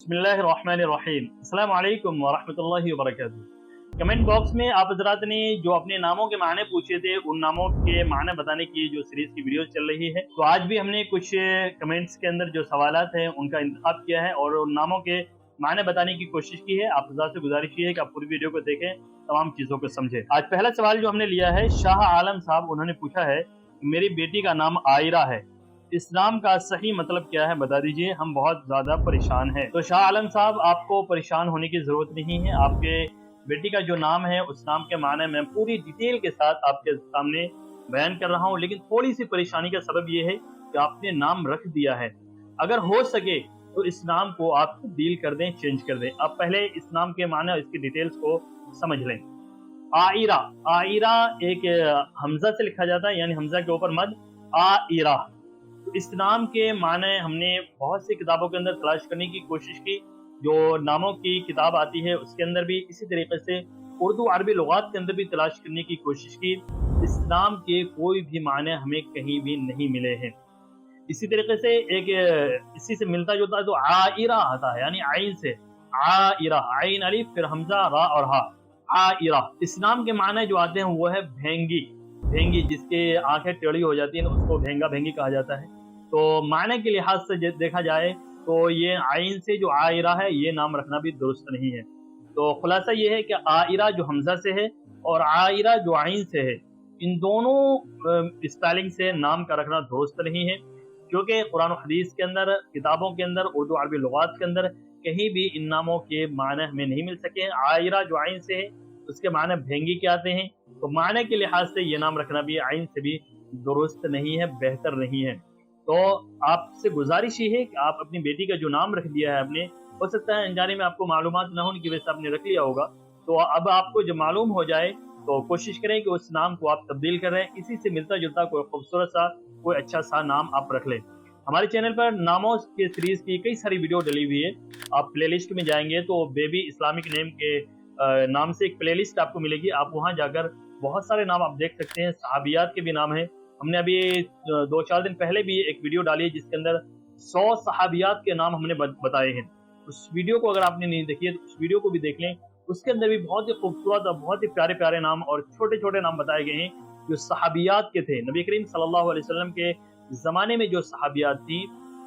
बिस्मिल्लाहिर्रहमानिर्रहीम। अस्सलाम वालेकुम वरहमतुल्लाहि वबरकातुहू। कमेंट बॉक्स में आप हजरात ने जो अपने नामों के माने पूछे थे, उन नामों के माने बताने की जो सीरीज की वीडियो चल रही है, तो आज भी हमने कुछ कमेंट्स के अंदर जो सवालात हैं उनका इंतखाब किया है और उन नामों के माने बताने की कोशिश की है। आप हजरात से गुजारिश ये है कि आप पूरी वीडियो को देखें, तमाम चीज़ों को समझें। आज पहला सवाल जो हमने लिया है, शाह आलम साहब, उन्होंने पूछा है मेरी बेटी का नाम आयरा है, इस नाम का सही मतलब क्या है बता दीजिए, हम बहुत ज़्यादा परेशान हैं। तो शाह आलम साहब, आपको परेशान होने की ज़रूरत नहीं है। आपके बेटी का जो नाम है उस नाम के माने मैं पूरी डिटेल के साथ आपके सामने बयान कर रहा हूँ, लेकिन थोड़ी सी परेशानी का सबब ये है कि आपने नाम रख दिया है। अगर हो सके तो इस नाम को आप तब्दील कर दें, चेंज कर दें। आप पहले इस नाम के माने और इसकी डिटेल्स को समझ लें। आइरा, आइरा एक हमजा से लिखा जाता है, यानी हमजा के ऊपर मद, आइरा। इस नाम के माने हमने बहुत सी किताबों के अंदर तलाश करने की कोशिश की, जो नामों की किताब आती है उसके अंदर भी, इसी तरीके से उर्दू अरबी लुगात के अंदर भी तलाश करने की कोशिश की। इस नाम के कोई भी माने हमें कहीं भी नहीं मिले हैं। इसी तरीके से एक इसी से मिलता जुलता तो आइरा आता है, यानी आइन से आइरा, आइन अलिफ फिर हमजा रा और हा, आइरा। इस नाम के माने जो आते हैं वो है भेंगी। भेंगी, जिसके आंखें टेढ़ी हो जाती है ना, उसको भेंगा भेंगी कहा जाता है। तो माने के लिहाज से देखा जाए तो ये आइन से जो आइरा है, ये नाम रखना भी दुरुस्त नहीं है। तो खुलासा ये है कि आइरा जो हमजा से है और आइरा जो आइन से है, इन दोनों स्पेलिंग से नाम का रखना दुरुस्त नहीं है, क्योंकि कुरान और हदीस के अंदर, किताबों के अंदर, उर्दू अरबी लुगात के अंदर कहीं भी इन नामों के माने हमें नहीं मिल सके। आइरा जो आइन से है उसके माने भेंगी के आते हैं, तो माने के लिहाज से ये नाम रखना भी आइन से भी दुरुस्त नहीं है, बेहतर नहीं है। तो आपसे गुजारिश ये है कि आप अपनी बेटी का जो नाम रख दिया है आपने, हो सकता है अनजाने में आपको मालूमात ना होने की वजह से आपने रख लिया होगा, तो अब आपको जब मालूम हो जाए तो कोशिश करें कि उस नाम को आप तब्दील करें, इसी से मिलता जुलता कोई खूबसूरत सा, कोई अच्छा सा नाम आप रख लें। हमारे चैनल पर नामों के सीरीज की कई सारी वीडियो डली हुई है। आप प्लेलिस्ट में जाएंगे तो बेबी इस्लामिक नेम के नाम से एक प्लेलिस्ट आपको मिलेगी। आप वहां जाकर बहुत सारे नाम आप देख सकते हैं, सहाबियात के भी नाम है। हमने अभी 2-4 दिन पहले भी एक वीडियो डाली है जिसके अंदर 100 सहाबियात के नाम हमने बताए हैं। उस वीडियो को अगर आपने नहीं देखी है तो उस वीडियो को भी देख लें। उसके अंदर भी बहुत ही खूबसूरत और बहुत ही प्यारे प्यारे नाम और छोटे छोटे नाम बताए गए हैं जो सहाबियात के थे। नबी करीम सल्लल्लाहु अलैहि वसल्लम के ज़माने में जो सहाबियात थी,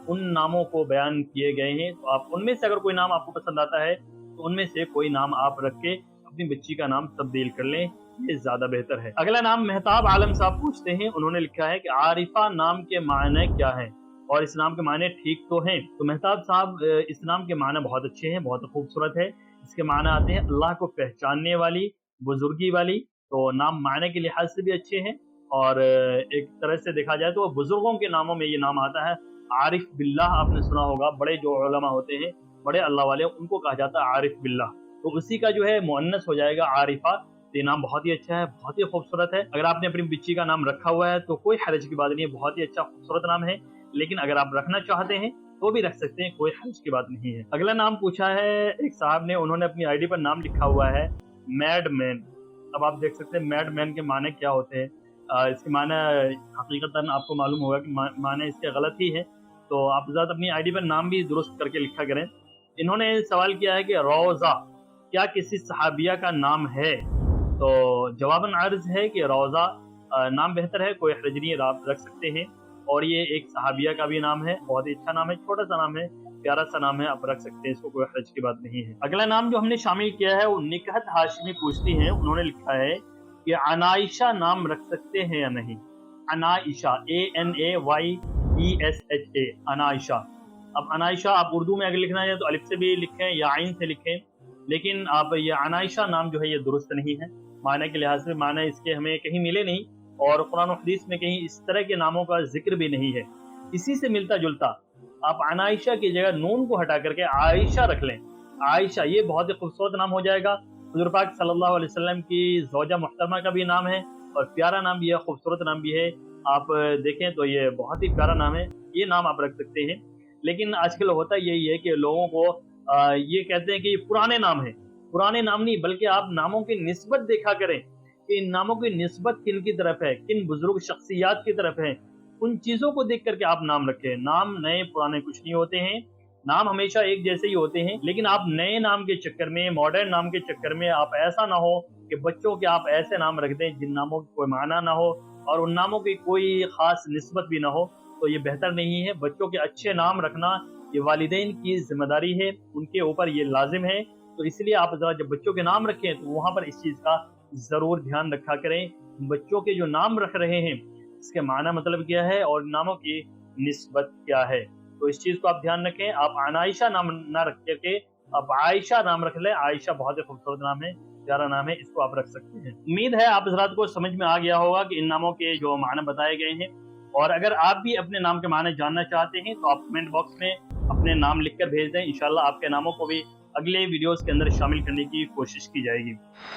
उन नामों को बयान किए गए हैं। तो आप उनमें से अगर कोई नाम आपको पसंद आता है तो उनमें से कोई नाम आप रख के अपनी बच्ची का नाम तब्दील कर लें, ये ज्यादा बेहतर है। अगला नाम मेहताब आलम साहब पूछते हैं, उन्होंने लिखा है कि आरिफा नाम के माने क्या है और इस नाम के माने ठीक तो हैं। तो मेहताब साहब, इस नाम के माने बहुत अच्छे हैं, बहुत खूबसूरत है। इसके माने आते हैं अल्लाह को पहचानने वाली, बुजुर्गी वाली। तो नाम माने के लिहाज से भी अच्छे हैं और एक तरह से देखा जाए तो बुजुर्गों के नामों में ये नाम आता है। आरिफ बिल्लाह आपने सुना होगा, बड़े जो उलमा होते हैं, बड़े अल्लाह वाले, उनको कहा जाता है आरिफ बिल्लाह। तो उसी का जो है मुअन्नस हो जाएगा आरिफा। ये नाम बहुत ही अच्छा है, बहुत ही खूबसूरत है। अगर आपने अपनी बच्ची का नाम रखा हुआ है तो कोई हर्ज की बात नहीं है, बहुत ही अच्छा खूबसूरत नाम है। लेकिन अगर आप रखना चाहते हैं तो भी रख सकते हैं, कोई हर्ज की बात नहीं है। अगला नाम पूछा है एक साहब ने, उन्होंने अपनी आईडी पर नाम लिखा हुआ है मैड मैन। अब आप देख सकते हैं मैड मैन के माने क्या होते हैं। इसके माने हकीकतन आपको मालूम होगा कि माने इसके गलत ही है, तो आप ज़्यादा अपनी आईडी पर नाम भी दुरुस्त करके लिखा करें। इन्होंने सवाल किया है कि रोज़ा क्या किसी सहाबिया का नाम है? तो जवाबन अर्ज है कि रोज़ा नाम बेहतर है, कोई हर्ज नहीं, आप रख सकते हैं। और ये एक सहाबिया का भी नाम है, बहुत ही अच्छा नाम है, छोटा सा नाम है, प्यारा सा नाम है, आप रख सकते हैं, इसको कोई हर्ज की बात नहीं है। अगला नाम जो हमने शामिल किया है वो निकहत हाशमी पूछती हैं, उन्होंने लिखा है कि अनाइशा नाम रख सकते हैं या नहीं। अनाइशा, ANAYESHA, अनाइशा। अब अनाइशा आप उर्दू में अगर लिखना है तो अलिफ से भी लिखें या आइन से लिखें, लेकिन आप ये अनाइशा नाम जो है ये दुरुस्त नहीं है। माने के लिहाज से माने इसके हमें कहीं मिले नहीं और कुरान और हदीस में कहीं इस तरह के नामों का जिक्र भी नहीं है। इसी से मिलता जुलता आप अनाइशा की जगह नून को हटा करके आयशा रख लें। आयशा, ये बहुत ही खूबसूरत नाम हो जाएगा। हुज़ूर पाक सल्लल्लाहु अलैहि वसल्लम की ज़ौजा मुहतरमा का भी नाम है और प्यारा नाम भी है, खूबसूरत नाम भी है। आप देखें तो ये बहुत ही प्यारा नाम है, ये नाम आप रख सकते हैं। लेकिन आजकल होता यही है कि लोगों को ये कहते हैं कि पुराने नाम है। पुराने नाम नहीं, बल्कि आप नामों की निस्बत देखा करें कि इन नामों की निस्बत किन की तरफ है, किन बुजुर्ग शख्सियात की तरफ है। उन चीज़ों को देख करके आप नाम रखें। नाम नए पुराने कुछ नहीं होते हैं, नाम हमेशा एक जैसे ही होते हैं, लेकिन आप नए नाम के चक्कर में, मॉडर्न नाम के चक्कर में आप ऐसा ना हो कि बच्चों के आप ऐसे नाम रख दें जिन नामों की कोई माना ना हो और उन नामों की कोई खास निस्बत भी ना हो, तो ये बेहतर नहीं है। बच्चों के अच्छे नाम रखना ये वालिदैन की जिम्मेदारी है, उनके ऊपर ये लाजिम है। तो इसलिए आप जरा जब बच्चों के नाम रखें तो वहाँ पर इस चीज़ का ज़रूर ध्यान रखा करें। बच्चों के जो नाम रख रहे हैं इसके माना मतलब क्या है और नामों की निस्बत क्या है, तो इस चीज़ को आप ध्यान रखें। आप अनाइशा नाम ना रख के आप आयशा नाम रख लें। आयशा बहुत ही खूबसूरत नाम है, प्यारा नाम है, इसको आप रख सकते हैं। उम्मीद है आप हज़रात को समझ में आ गया होगा कि इन नामों के जो माने बताए गए हैं। और अगर आप भी अपने नाम के माने जानना चाहते हैं तो आप कमेंट बॉक्स में अपने नाम लिखकर भेज दें। इंशाल्लाह आपके नामों को भी अगले वीडियोस के अंदर शामिल करने की कोशिश की जाएगी।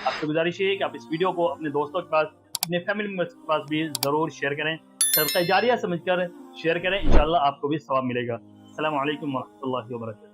आपसे गुजारिश है कि आप इस वीडियो को अपने दोस्तों के पास, अपने फैमिली मेंबर्स के पास भी ज़रूर शेयर करें, सदका जारिया समझकर शेयर करें। इंशाल्लाह आपको भी सवाब मिलेगा। अस्सलामु अलैकुम व रहमतुल्लाहि व बरकातहू।